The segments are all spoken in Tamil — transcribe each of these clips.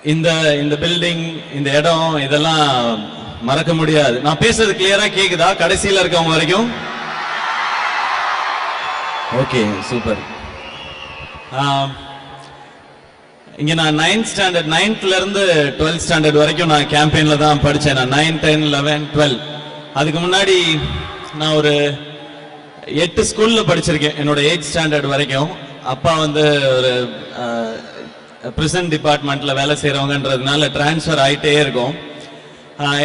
இந்த இந்த பில்டிங், இந்த இடம், இதெல்லாம் மறக்க முடியாது. நான் பேசுறது கிளியரா கேக்குதா கடைசியில இருக்கவங்க வரைக்கும்? Okay, super. இங்க நான் 9th ஸ்டாண்டர்ட் 9th இருந்து 12th ஸ்டாண்டர்ட் வரைக்கும் நான் கேம்பெயின்ல தான் படிச்சேன். நான் 9, 10, 11, 12. அதுக்கு முன்னாடி நான் ஒரு 8 ஸ்கூல்ல படிச்சிருக்கேன் என்னோட 8th ஸ்டாண்டர்ட் வரைக்கும். அப்பா வந்து ஒரு பிரிசன் டிபார்ட்மெண்ட்ல வேலை செய்யறவங்கன்றதுனால டிரான்ஸ்ஃபர் ஆயிட்டே இருக்கும்.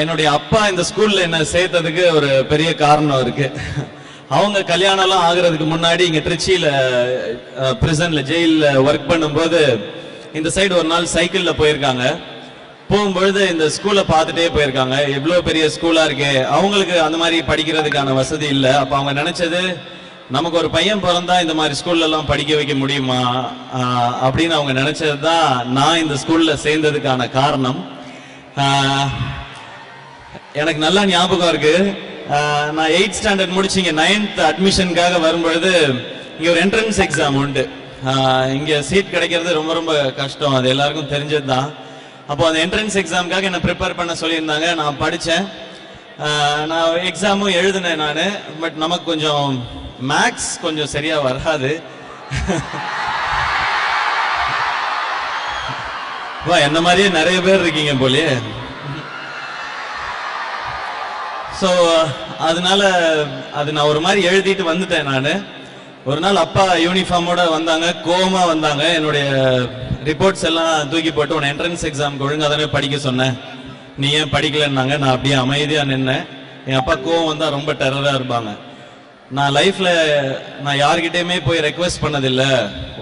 என்னுடைய அப்பா இந்த ஸ்கூல்ல என்ன சேர்த்ததுக்கு ஒரு பெரிய காரணம் இருக்கு. அவங்க கல்யாணம் எல்லாம் ஆகுறதுக்கு முன்னாடி இங்க திருச்சியில பிரிசன்ல ஜெயில ஒர்க் பண்ணும்போது இந்த சைடு ஒரு நாள் சைக்கிள்ல போயிருக்காங்க. போகும்பொழுது இந்த ஸ்கூலை பார்த்துட்டே போயிருக்காங்க. எவ்வளவு பெரிய ஸ்கூலா இருக்கு. அவங்களுக்கு அந்த மாதிரி படிக்கிறதுக்கான வசதி இல்லை. அப்ப அவங்க நினைச்சது, நமக்கு ஒரு பையன் பிறந்தா இந்த மாதிரி ஸ்கூல்ல எல்லாம் படிக்க வைக்க முடியுமா அப்படின்னு அவங்க நினைச்சதுதான் நான் இந்த ஸ்கூல்ல சேர்ந்ததுக்கான காரணம். எனக்கு நல்லா ஞாபகம் இருக்கு. நான் 8th ஸ்டாண்டர்ட் முடிச்சு இங்க 9th அட்மிஷனுக்காக வரும்பொழுது இங்க ஒரு என்ட்ரன்ஸ் எக்ஸாம் உண்டு. இங்க சீட் கிடைக்கிறது ரொம்ப ரொம்ப கஷ்டம், அது எல்லாருக்கும் தெரிஞ்சது தான். அப்போ அந்த என்ட்ரன்ஸ் எக்ஸாமுக்காக என்ன ப்ரிப்பேர் பண்ண சொல்லியிருந்தாங்க. நான் படித்தேன், நான் எக்ஸாமும் எழுதினேன் நான். பட் நமக்கு கொஞ்சம் மேக்ஸ் கொஞ்சம் சரியா வராது. என்ன மாதிரியே நிறைய பேர் இருக்கீங்க போலே. ஸோ அதனால அது நான் ஒரு மாதிரி எழுதிட்டு வந்துட்டேன். நான் ஒரு நாள் அப்பா யூனிஃபார்மோட வந்தாங்க, கோவமா வந்தாங்க. என்னுடைய ரிப்போர்ட்ஸ் எல்லாம் தூக்கி போட்டு, உன் என்ட்ரன்ஸ் எக்ஸாமுக்கு ஒழுங்கா தானே படிக்க சொன்னேன், நீ ஏன் படிக்கலன்னாங்க. நான் அப்படியே அமைதியா நின்னேன். என் அப்பா கோவம் வந்தா ரொம்ப டெரரா இருப்பாங்க. நான் லைஃப்ல நான் யார்கிட்டயுமே போய் ரெக்வெஸ்ட் பண்ணதில்லை.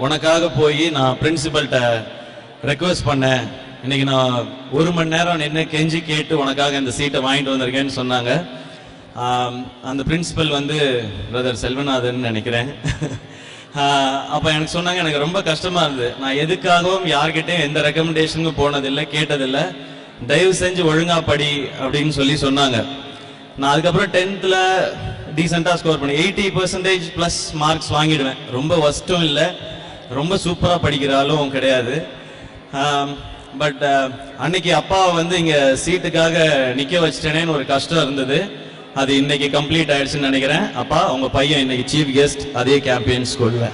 உனக்காக போய் நான் பிரின்சிபல்கிட்ட ரெக்வெஸ்ட் பண்ணேன். இன்னைக்கு நான் 1 மணி நேரம் நின்று கெஞ்சி கேட்டு உனக்காக இந்த சீட்டை வாங்கிட்டு வந்திருக்கேன்னு சொன்னாங்க. அந்த பிரின்சிபல் வந்து பிரதர் செல்வநாதன் நினைக்கிறேன். அப்ப எனக்கு சொன்னாங்க, எனக்கு ரொம்ப கஷ்டமா இருந்தது. நான் எதுக்காகவும் யார்கிட்டையும் எந்த ரெக்கமெண்டேஷனுக்கும் போனதில்லை, கேட்டதில்லை. தயவு செஞ்சு ஒழுங்கா படி அப்படின்னு சொன்னாங்க. நான் அதுக்கப்புறம் 10th டீசெண்டா ஸ்கோர் பண்ணி 80% பிளஸ் மார்க்ஸ் வாங்கிடுவேன். ரொம்ப வஸ்ட்டும் இல்லை, ரொம்ப சூப்பரா படிக்கிறாலும் கிடையாது. பட் அன்னைக்கு அப்பா வந்து இங்க சீட்டுக்காக நிக்க வச்சிட்டேனேன்னு ஒரு கஷ்டம் இருந்தது. அது இன்னைக்கு கம்ப்ளீட் ஆயிடுச்சுன்னு நினைக்கிறேன். அப்பா, உங்க பையன் இன்னைக்கு சீஃப் கெஸ்ட் அதே கேம்பெயின் ஸ்கூல்ல.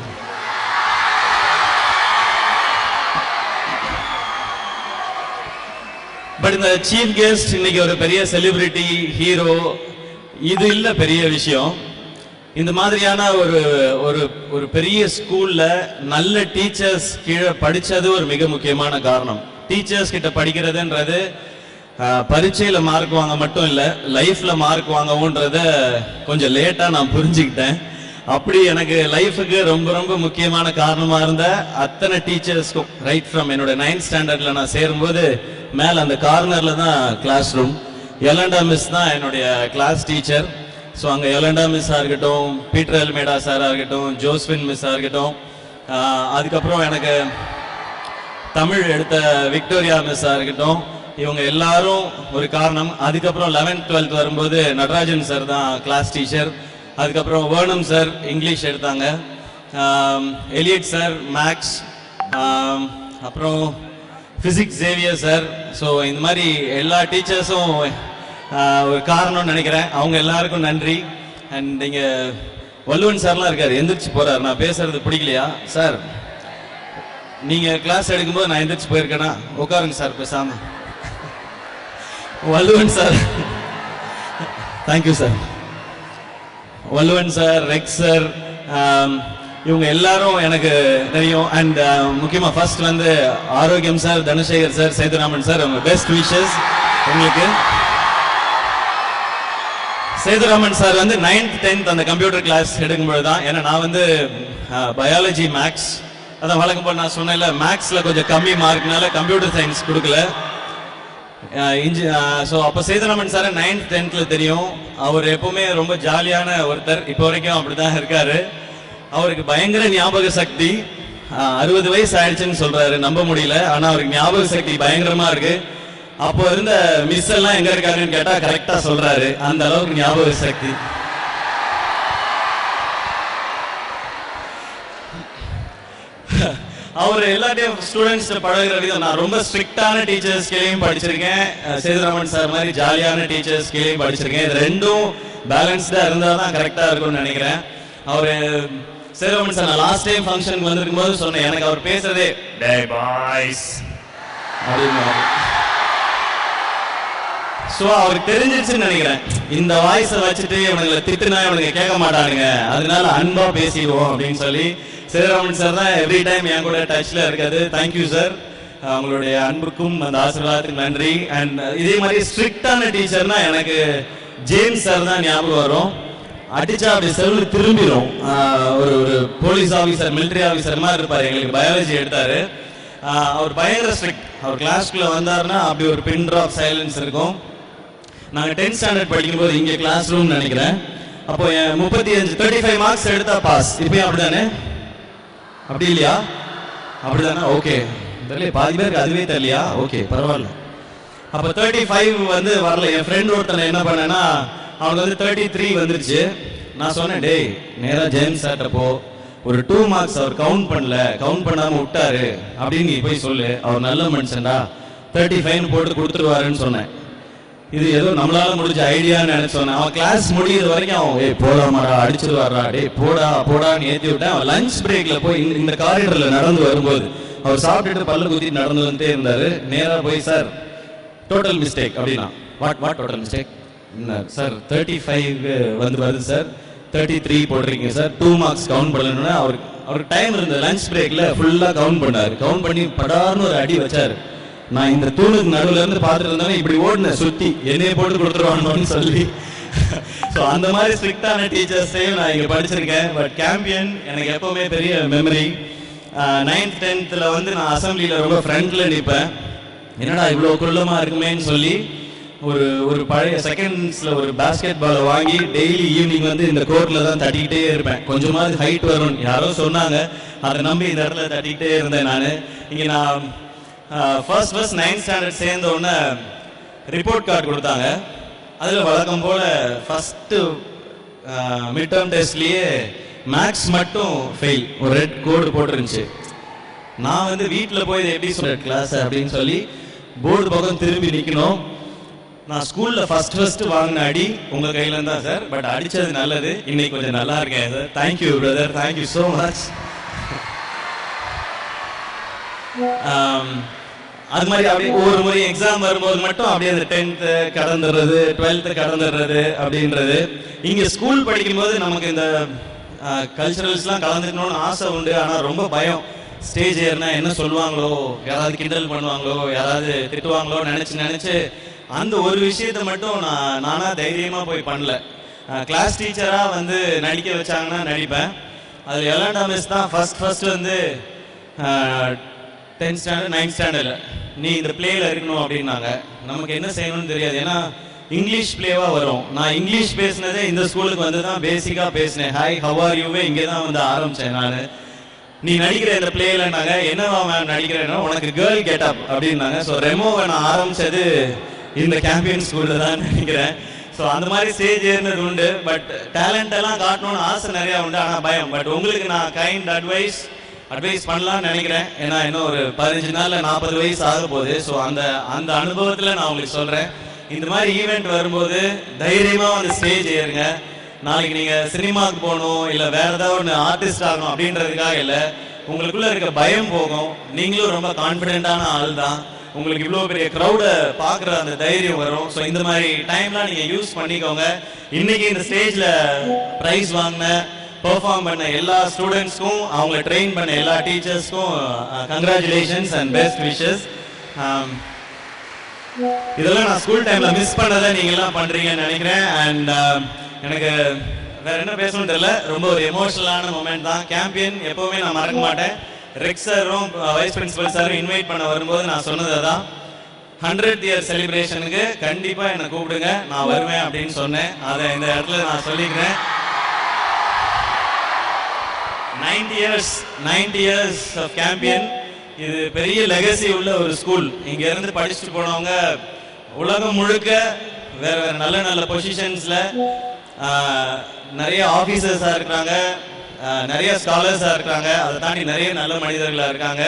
பட் இந்த சீஃப் கெஸ்ட் இன்னைக்கு ஒரு பெரிய செலிபிரிட்டி, ஹீரோ, இது இல்ல பெரிய விஷயம். இந்த மாதிரியான ஒரு ஒரு ஒரு பெரிய ஸ்கூல்ல நல்ல டீச்சர்ஸ் கீழே படிச்சது ஒரு மிக முக்கியமான காரணம். டீச்சர்ஸ் கிட்ட படிக்கிறதுன்றது பரீட்சையில மார்க் வாங்க மட்டும் இல்ல, லைஃப்ல மார்க் வாங்கவும்ன்றத கொஞ்சம் லேட்டா நான் புரிஞ்சுக்கிட்டேன். அப்படி எனக்கு லைஃபுக்கு ரொம்ப ரொம்ப முக்கியமான காரணமா இருந்த அத்தனை டீச்சர்ஸ்க்கும், ரைட் ஃப்ரம் என்னோட 9th ஸ்டாண்டர்ட்ல நான் சேரும்போது மேல அந்த கார்னர்ல தான் கிளாஸ் ரூம். யலண்டா மிஸ் தான் என்னுடைய கிளாஸ் டீச்சர். ஸோ அங்கே யலண்டா மிஸ்ஸா இருக்கட்டும், பீட்டர் எல்மேடா சாரா இருக்கட்டும், ஜோஸ்வின் மிஸ்ஸா இருக்கட்டும், அதுக்கப்புறம் எனக்கு தமிழ் எடுத்த விக்டோரியா மிஸ்ஸா இருக்கட்டும், இவங்க எல்லாரும் ஒரு காரணம். அதுக்கப்புறம் 11th 12th வரும்போது நடராஜன் சார் தான் கிளாஸ் டீச்சர். அதுக்கப்புறம் வேர்னம் சார் இங்கிலீஷ் எடுத்தாங்க, எலியட் சார் மேக்ஸ், அப்புறம் பிசிக்ஸ் ஜேவியர் சார். ஸோ இந்த மாதிரி எல்லா டீச்சர்ஸும் ஒரு காரணம்னு நினைக்கிறேன். அவங்க எல்லாருக்கும் நன்றி. அண்ட் இங்க வல்லுவன் சார்லாம் இருக்காரு, எந்திரிச்சு போறாரு. நான் பேசுறது பிடிக்கலையா சார்? நீங்க கிளாஸ் எடுக்கும்போது நான் எந்திரிச்சு போயிருக்கேனா? உட்காருங்க சார் பேசாம. வல்லுவன் sir, thank you sir. வல்லுவன் sir, Rex sir, இவங்க எல்லாரும் எனக்கு தெரியும். அண்ட் முக்கியமா ஃபர்ஸ்ட் வந்து ஆரோக்கியம் sir, Dhanasekar sir, Sethuraman sir, அவங்க பெஸ்ட் விஷஸ் உங்களுக்கு. சேதுராமன் சார் வந்து 9th 10th அந்த கம்ப்யூட்டர் கிளாஸ் எடுக்கும்போது தான், ஏன்னா நான் வந்து பயாலஜி மேக்ஸ், அதான் வழக்கம் போல் நான் சொன்னேன்ல, மேக்ஸ்ல கொஞ்சம் கம்மி மார்க்னால கம்ப்யூட்டர் சயின்ஸ் கொடுக்கல. ஸோ அப்போ சேதுராமன் சார் 9th 10th தெரியும். அவர் எப்பவுமே ரொம்ப ஜாலியான ஒருத்தர், இப்போ வரைக்கும் அப்படிதான் இருக்காரு. அவருக்கு பயங்கர ஞாபக சக்தி. 60 வயசு ஆயிடுச்சுன்னு சொல்றாரு, நம்ப முடியல. ஆனா அவருக்கு ஞாபக சக்தி பயங்கரமா இருக்கு. அப்போ இருந்த மிஸ் எல்லாம் எங்க இருக்காருன்னு கேட்டா கரெக்டா சொல்றாரு, அந்த அளவுக்கு ஞாபக சக்தி. அவர் எல்லாத்தையும் ஸ்டூடெண்ட்ஸ் பழகுற விதம், நான் ரொம்ப ஸ்ட்ரிக்டான டீச்சர்ஸ் கீழேயும் படிச்சிருக்கேன், சேதுராமன் சார் மாதிரி ஜாலியான டீச்சர்ஸ் கீழேயும் படிச்சிருக்கேன். இது ரெண்டும் பேலன்ஸ்டா இருந்தால் தான் கரெக்டா இருக்கும்னு நினைக்கிறேன். அவரு சேதுராமன் சார் நான் லாஸ்ட் டைம் ஃபங்க்ஷனுக்கு வந்திருக்கும் போது சொன்னேன், எனக்கு அவர் பேசுறதே டே பாய்ஸ் அப்படின்னு. ஸோ அவருக்கு தெரிஞ்சிருச்சுன்னு நினைக்கிறேன், இந்த வாய்ஸை வச்சுட்டு இவனுங்களை திட்டுனா இவனுங்க கேட்க மாட்டானுங்க, அதனால அன்பா பேசிடுவோம் அப்படின்னு சொல்லி சேதுராமன் சார் தான் எவ்ரி டைம் என் கூட டச்ல இருக்காது. தேங்க்யூ சார், அவங்களுடைய அன்புக்கும் அந்த ஆசீர்வாதத்துக்கு நன்றி. அண்ட் இதே மாதிரி ஸ்ட்ரிக்டான டீச்சர்னா எனக்கு ஜேம்ஸ் சார் தான் ஞாபகம் வரும். அடிச்சா அப்படி செல்வம் திரும்பிடும். ஒரு போலீஸ் ஆஃபீஸர், மிலிட்டரி ஆஃபீஸர் மாதிரி இருப்பார். எங்களுக்கு பயாலஜி எடுத்தாரு. அவர் பயங்கர ஸ்ட்ரிக்ட். அவர் கிளாஸ்க்குள்ள வந்தாருன்னா அப்படி ஒரு பின் ட்ராப் சைலன்ஸ் இருக்கும். நாங்கள் 10th ஸ்டாண்டர்ட் படிக்கும்போது இங்கே கிளாஸ் ரூம் நினைக்கிறேன், அப்போ 35 மார்க்ஸ் எடுத்தா பாஸ். இப்பயும் அப்படிதானே? அப்படி இல்லையா? அப்படிதானே? ஓகே, தெரியல, பாதி பேருக்கு அதுவே தெரியலையா? ஓகே, பரவாயில்ல. அப்போ 35 வந்து வரல. என் ஃப்ரெண்ட் ஒருத்தனை என்ன பண்ணேன்னா, அவனுக்கு வந்து 33 வந்துருச்சு. நான் சொன்னேன், டேய் நேரா ஜேம்ஸ் சார்ட்ட போ, ஒரு 2 மார்க்ஸ் அவர் கவுண்ட் பண்ணாம விட்டாரு அப்படின்னு நீ போய் சொல்லு, அவர் நல்ல மனுஷன்டா, 35 போட்டு கொடுத்துருவாருன்னு சொன்னேன். இது ஏதோ நம்மளால முடிஞ்ச ஐடியான்னு நினைச்சோன்னே அவன் கிளாஸ் முடியிற வரைக்கும் அவன் போடாமாடா அடிச்சிருவாரா, டே போடான்னு ஏற்றி விட்டேன். அவன் லஞ்ச் பிரேக்ல போய் இந்த காரிடர்ல நடந்து வரும்போது, அவர் சாப்பிட்டுட்டு பல்ல குத்தி நடந்து வந்துட்டே இருந்தாரு. நேரா போய் சார் டோட்டல் மிஸ்டேக் அப்படின்னா, வாட் டோட்டல் மிஸ்டேக் சார், 35 வருது சார், 33 போடுறீங்க சார், 2 மார்க்ஸ் கவுண்ட் பண்ணணும்னா அவருக்கு டைம் இருந்தது. லஞ்ச் பிரேக்ல ஃபுல்லா கவுண்ட் பண்ணாரு. கவுண்ட் பண்ணி படார்னு ஒரு அடி வச்சாரு. நான் இந்த தூணுக்கு நடுவுல இருந்து பார்த்துட்டு இருந்தேன், இப்படி ஓடுன சுத்தி என்னைய போட்டு கொடுத்துருவானு சொல்லி. ஸோ அந்த மாதிரி ஸ்ட்ரிக்டான டீச்சர்ஸையும் நான் இங்க படிச்சிருக்கேன். பட் கேம்பியன் எனக்கு எப்பவுமே பெரிய மெமரி. 9th 10th வந்து நான் அசம்பிளியில ரொம்ப ஃப்ரண்ட்ல நிற்பேன். என்னடா இவ்வளோ குள்ளமா இருக்குமேன்னு சொல்லி ஒரு பழைய செகண்ட்ஸ்ல ஒரு பாஸ்கெட் பாலை வாங்கி டெய்லி ஈவினிங் வந்து இந்த கோர்ட்ல தான் தட்டிக்கிட்டே இருப்பேன். கொஞ்சமாவது ஹைட் வரும் யாரோ சொன்னாங்க, அதை நம்பி இந்த இடத்துல தட்டிக்கிட்டே இருந்தேன். நான் இங்க நான் ஃபர்ஸ்ட் 9th ஸ்டாண்டர்ட் சேர்ந்த உடனே ரிப்போர்ட் கார்டு கொடுத்தாங்க. அதில் வழக்கம் போல ஃபர்ஸ்ட் மிட் டேர்ம் டெஸ்ட்லயே மேக்ஸ் மட்டும் ஃபெயில், ஒரு ரெட் கோடு போட்டுருந்துச்சு. நான் வந்து வீட்டில் போய் எப்படி சொல்ற கிளாஸ் அப்படின்னு சொல்லி போர்டு பக்கம் திரும்பி நிற்கணும். நான் ஸ்கூல்ல ஃபர்ஸ்ட் வாங்கின அடி உங்க கையில இருந்தா சார், பட் அடிச்சது நல்லது, இன்னைக்கு கொஞ்சம் நல்லா இருக்கேன் sir. Thank you brother, thank you so much. அது மாதிரி அப்படியே ஒவ்வொரு முறை எக்ஸாம் வரும்போது மட்டும் அப்படியே அந்த 10th கடந்துடுறது, 12th கடந்துடுறது அப்படின்றது. இங்க ஸ்கூல் படிக்கும்போது நமக்கு இந்த கல்ச்சரல்ஸ்லாம் கலந்துக்கணும்னு ஆசை உண்டு. ஆனால் ரொம்ப பயம், ஸ்டேஜ் ஏறினா என்ன சொல்லுவாங்களோ, யாராவது கிண்டல் பண்ணுவாங்களோ, யாராவது திட்டுவாங்களோ நினைச்சு அந்த ஒரு விஷயத்த மட்டும் நானா தைரியமா போய் பண்ணல. கிளாஸ் டீச்சரா வந்து நடிக்க வச்சாங்கன்னா நடிப்பேன். அதுல எலாண்டா மிஸ் தான் ஃபர்ஸ்ட் வந்து 10th ஸ்டாண்டர்ட் 9th ஸ்டாண்டர்ட்ல நீ இந்த பிளேல இருக்கணும் அப்படின்னாங்க. நமக்கு என்ன செய்யணும்னு தெரியாது, ஏன்னா இங்கிலீஷ் பிளேவா வரும். நான் இங்கிலீஷ் பேசினதே இந்த ஸ்கூலுக்கு வந்து தான் பேசிக்கா பேசினேன். ஹாய் ஹவ் ஆர் யூவே இங்கே தான் வந்து ஆரம்பிச்சேன் நான். நீ நடிக்கிற இந்த பிளேலன்னாங்க. என்னவா மேம் நடிக்கிறேன்னா, உனக்கு கேர்ள் கெட்டப் அப்படின்னாங்க. ஸோ ரெமோவை நான் ஆரம்பிச்சது இந்த கேம்பியன் ஸ்கூல்ல தான் நினைக்கிறேன். ஸோ அந்த மாதிரி ஸ்டேஜ் ஏறினது உண்டு. பட் டேலண்ட் எல்லாம் காட்டணும்னு ஆசை நிறைய உண்டு, ஆனால் பயம். பட் உங்களுக்கு நான் கைண்ட் அட்வைஸ் பண்ணலாம்னு நினைக்கிறேன். ஏன்னா இன்னும் ஒரு 15 நாள்ல 40 வயசு ஆக போகுது. ஸோ அந்த அனுபவத்தில் நான் உங்களுக்கு சொல்றேன், இந்த மாதிரி ஈவெண்ட் வரும்போது தைரியமா வந்து ஸ்டேஜ் ஏறுங்க. நாளைக்கு நீங்க சினிமாவுக்கு போகணும், இல்ல வேற ஏதாவது ஒன்று ஆர்டிஸ்ட் ஆகணும் அப்படின்றதுக்காக இல்லை, உங்களுக்குள்ள இருக்க பயம் போகும். நீங்களும் ரொம்ப கான்பிடென்டான ஆள் தான். உங்களுக்கு இவ்வளோ பெரிய க்ரௌடை பார்க்குற அந்த தைரியம் வரும். ஸோ இந்த மாதிரி டைம்லாம் நீங்கள் யூஸ் பண்ணிக்கோங்க. இன்னைக்கு இந்த ஸ்டேஜில் ப்ரைஸ் வாங்கின, பெர்ஃபார்ம் பண்ண எல்லா ஸ்டூடெண்ட்ஸ்க்கும், அவங்க ட்ரெயின் பண்ண எல்லா டீச்சர்ஸ்க்கும் கங்க்ராச்சுலேஷன்ஸ் அண்ட் பெஸ்ட் விஷஸ். இதெல்லாம் நான் ஸ்கூல் டைமில் மிஸ் பண்ணதை நீங்கள்லாம் பண்ணுறீங்கன்னு நினைக்கிறேன். அண்ட் எனக்கு வேற என்ன பேசணும்னு தெரியல, ரொம்ப ஒரு எமோஷனலான மூமெண்ட் தான். கேம்பியன் எப்போவுமே நான் மறக்க மாட்டேன். ரெக் சாரும் வைஸ் பிரின்சிபல் சாரும் இன்வைட் பண்ண வரும்போது நான் சொன்னது தான், 100th இயர் செலிப்ரேஷனுக்கு கண்டிப்பா என்னை கூப்பிடுங்க, நான் வருவேன் அப்படின்னு சொன்னேன். அதை இந்த இடத்துல நான் சொல்லிக்கிறேன். 90 இயர்ஸ் ஆஃப் கேம்பியன், இது பெரிய லெகசி உள்ள ஒரு ஸ்கூல். இங்க இருந்து படிச்சுட்டு போனவங்க உலகம் முழுக்க வேற வேற நல்ல நல்ல பொசிஷன்ஸ்ல நிறைய ஆபீசர்ஸா இருக்கிறாங்க, நிறைய ஸ்காலர்ஸாக இருக்காங்க, அதை தாண்டி நிறைய நல்ல மனிதர்களாக இருக்காங்க.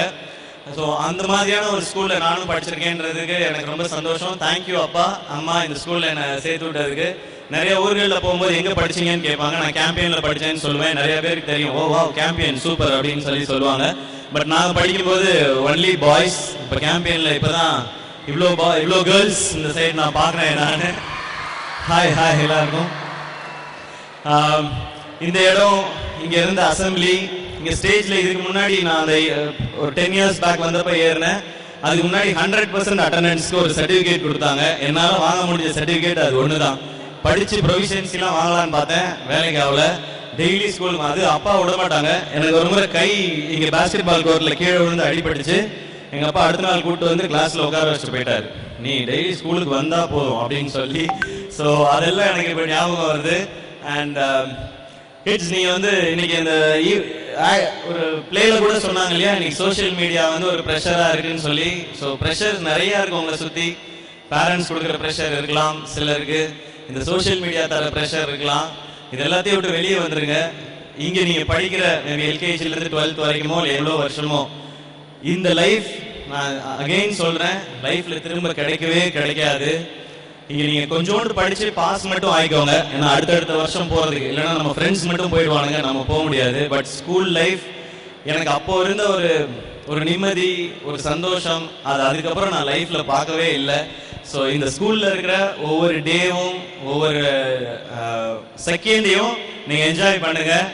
ஸோ அந்த மாதிரியான ஒரு ஸ்கூலில் நானும் படிச்சிருக்கேன்றதுக்கு எனக்கு ரொம்ப சந்தோஷம். தேங்க்யூ அப்பா அம்மா இந்த ஸ்கூலில் என்னை சேர்த்து விட்டதுக்கு. நிறைய ஊர்களில் போகும்போது எங்கே படிச்சிங்கன்னு கேட்பாங்க. நான் கேம்பியனில் படித்தேன்னு சொல்லுவேன். நிறைய பேருக்கு தெரியும், ஓ வா கேம்பியன் சூப்பர் அப்படின்னு சொல்லுவாங்க. பட் நாங்கள் படிக்கும்போது ஒன்லி பாய்ஸ். இப்போ கேம்பியனில் இப்போ தான் இவ்வளோ கேர்ள்ஸ் இந்த சைடு நான் பார்க்குறேன். நான் ஹாய் ஹாய் எல்லாருக்கும். இந்த இடம், இங்கே இருந்த அசம்பிளி, இங்கே ஸ்டேஜில் இதுக்கு முன்னாடி நான் அந்த ஒரு 10 years பேக் வந்தப்போ ஏறினேன். அதுக்கு முன்னாடி 100% அட்டண்டன்ஸ்க்கு ஒரு சர்டிஃபிகேட் கொடுத்தாங்க. என்னால் வாங்க முடிஞ்ச சர்டிஃபிகேட் அது ஒன்று தான். படித்து ப்ரொவிஷன்ஸ்லாம் வாங்கலான்னு பார்த்தேன், வேலைக்கு ஆகல. டெய்லி ஸ்கூலுக்கு அது அப்பா விட மாட்டாங்க. எனக்கு ஒரு முறை கை இங்கே பேஸ்கெட் பால் கோர்ட்டில் கீழே விழுந்து அடிபட்டுச்சு. எங்கள் அப்பா அடுத்த நாள் கூப்பிட்டு வந்து கிளாஸில் உட்கார வச்சுட்டு போயிட்டார். நீ டெய்லி ஸ்கூலுக்கு வந்தால் போதும் அப்படின்னு சொல்லி. ஸோ அதெல்லாம் எனக்கு இப்போ ஞாபகம் வருது. அண்ட் கிட்ஸ், நீங்கள் வந்து இன்னைக்கு இந்த ஒரு பிளேல கூட சொன்னாங்க இல்லையா, இன்னைக்கு சோஷியல் மீடியா வந்து ஒரு ப்ரெஷராக இருக்குன்னு சொல்லி. ஸோ ப்ரெஷர் நிறையா இருக்கும் உங்களை சுற்றி. பேரண்ட்ஸ் கொடுக்குற ப்ரெஷர் இருக்கலாம், சிலருக்கு இந்த சோஷியல் மீடியா தர ப்ரெஷர் இருக்கலாம். இது எல்லாத்தையும் விட்டு வெளியே வந்துருங்க. இங்கே நீங்கள் படிக்கிற மேபி எல்கேஜிலேருந்து 12th வரைக்குமோ இல்லை எவ்வளோ வருஷமோ, இந்த லைஃப் நான் அகெயின் சொல்கிறேன், லைஃப்பில் திரும்ப கிடைக்கவே கிடைக்காது. இங்கே நீங்கள் கொஞ்சோண்டு படித்து பாஸ் மட்டும் ஆகிக்கோங்க. ஏன்னா அடுத்தடுத்த வருஷம் போகிறதுக்கு, இல்லைன்னா நம்ம ஃப்ரெண்ட்ஸ் மட்டும் போயிடுவானுங்க, நம்ம போக முடியாது. பட் ஸ்கூல் லைஃப் எனக்கு அப்போ இருந்த ஒரு நிம்மதி, ஒரு சந்தோஷம், அது அதுக்கப்புறம் நான் லைஃப்பில் பார்க்கவே இல்லை. ஸோ இந்த ஸ்கூலில் இருக்கிற ஒவ்வொரு டேவும் ஒவ்வொரு செகண்டையும் நீங்கள் என்ஜாய் பண்ணுங்கள்.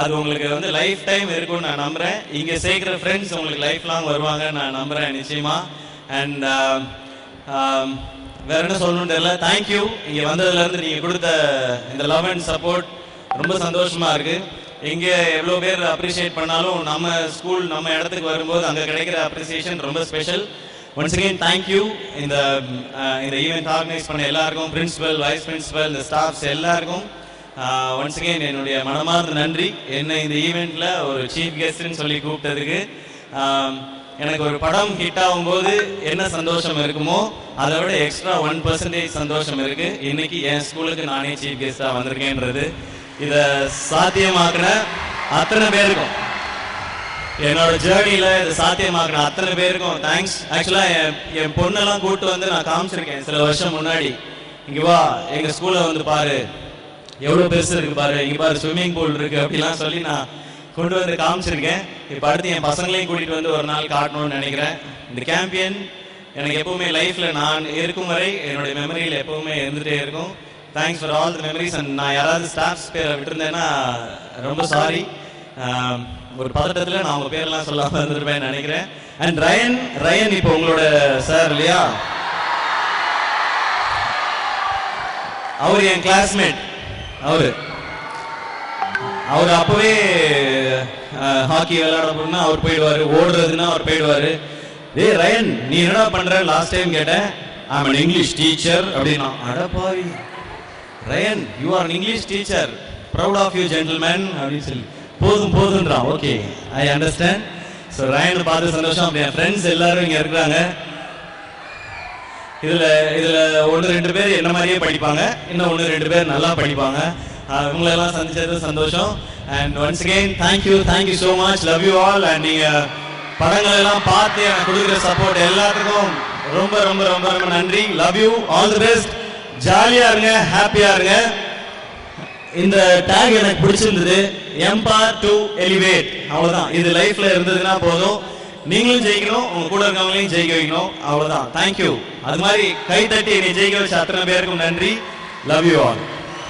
அது உங்களுக்கு வந்து லைஃப் டைம் இருக்கும்னு நான் நம்புகிறேன். இங்கே சேர்க்குற ஃப்ரெண்ட்ஸ் உங்களுக்கு லைஃப் லாங் வருவாங்கன்னு நான் நம்புகிறேன் நிச்சயமாக. அண்ட் வேற என்ன சொல்லணும்னு தெரியல. தேங்க்யூ. இங்கே வந்ததுலேருந்து நீங்கள் கொடுத்த இந்த லவ் அண்ட் சப்போர்ட் ரொம்ப சந்தோஷமாக இருக்குது. எங்கே எவ்வளோ பேர் அப்ரிஷியேட் பண்ணாலும் நம்ம ஸ்கூல் நம்ம இடத்துக்கு வரும்போது அங்கே கிடைக்கிற அப்ரிசியேஷன் ரொம்ப ஸ்பெஷல். Once again thank you. இந்த ஈவெண்ட் ஆர்கனைஸ் பண்ண எல்லாருக்கும், பிரின்சிபல், வைஸ் பிரின்சிபல், இந்த ஸ்டாஃப்ஸ் எல்லாருக்கும் ஒன்ஸ் அகெயின் என்னுடைய மனமார்ந்த நன்றி. என்னை இந்த ஈவெண்ட்டில் ஒரு சீஃப் கெஸ்ட்னு சொல்லி கூப்பிட்டதுக்கு. எனக்கு ஒரு படம் ஹிட் ஆகும்போது என்ன சந்தோஷம் இருக்குமோ அதை விட எக்ஸ்ட்ரா 1% சந்தோஷம் இருக்கு. இன்னைக்கு என் ஸ்கூலுக்கு நானே சீஃப் கெஸ்டா வந்திருக்கேன்றது. இதை சாத்தியமாக்குன அத்தனை பேருக்கும், என்னோட ஜேர்னியில இதை சாத்தியமாக்குன அத்தனை பேருக்கும் தேங்க்ஸ். ஆக்சுவலா என் பொண்ணெல்லாம் கூப்பிட்டு வந்து நான் காமிச்சிருக்கேன் சில வருஷம் முன்னாடி. இங்க வா, எங்க ஸ்கூல்ல வந்து பாரு, எவ்வளவு பெருசு இருக்கு பாரு, இங்க பாரு ஸ்விம்மிங் பூல் இருக்கு அப்படிலாம் சொல்லி நான் கொண்டு வந்து காமிச்சிருக்கேன். இப்போ அடுத்து என் பசங்களையும் கூட்டிகிட்டு வந்து ஒரு நாள் காட்டணும்னு நினைக்கிறேன். இந்த கேம்பியன் எனக்கு எப்பவுமே லைஃப்பில் நான் இருக்கும் வரை என்னுடைய மெமரியில் எப்பவுமே இருந்துகிட்டே இருக்கும். Thanks for all the memories. And நான் யாராவது ஸ்டாஃப்ஸ் பேரை விட்டுருந்தேன்னா ரொம்ப சாரி. ஒரு பதட்டத்தில் நான் உங்கள் பேரெல்லாம் சொல்லாமல் இருந்துருப்பேன்னு நினைக்கிறேன். அண்ட் ரயன் இப்போ உங்களோட சார் இல்லையா, அவர் என் கிளாஸ்மேட். அவர் அப்பவே ஹாக்கி விளையாட போனா அவர் போயிடுவாரு, ஓடுறதுன்னா அவர் போயிடுவாரு. டேய் ரயன், நீ என்னடா பண்ற லாஸ்ட் டைம் கேட்டேன். ஐ அம் an English teacher அப்படினா. அடப்பாவி Ryan, you are an English teacher, proud of you gentlemen அப்படின்னு சொல்லி போதும்ன்றான். Okay, I understand. ஸோ ரயனை பார்த்து சந்தோஷம். அப்படியே ஃப்ரெண்ட்ஸ் எல்லாரும் இங்கே இருக்கிறாங்க. இதில் 1-2 பேர் என்ன மாதிரியே படிப்பாங்க, இன்னும் 1-2 பேர் நல்லா படிப்பாங்க. இவங்களெல்லாம் சந்திச்சது சந்தோஷம். And once again thank you so much. Love you all. And நீங்கள் படங்கள் எல்லாம் பார்த்து எனக்கு கொடுக்குற சப்போர்ட் எல்லாத்துக்கும் ரொம்ப ரொம்ப ரொம்ப ரொம்ப நன்றி. Love you, all the best. ஜாலியாக இருங்க, ஹாப்பியாக இருங்க. இந்த டேக் எனக்கு பிடிச்சிருந்தது, எம்பவர் டு எலிவேட். அவ்வளோதான். இது லைஃப்ல இருந்ததுன்னா போதும். நீங்களும் ஜெயிக்கணும், உங்க கூட இருக்கவங்களையும் ஜெயிக்க வைக்கணும். அவ்வளோதான். தேங்க்யூ. அது மாதிரி கை தட்டி என்னை ஜெயிக்க வச்ச அத்தனை பேருக்கும் நன்றி. Love you all.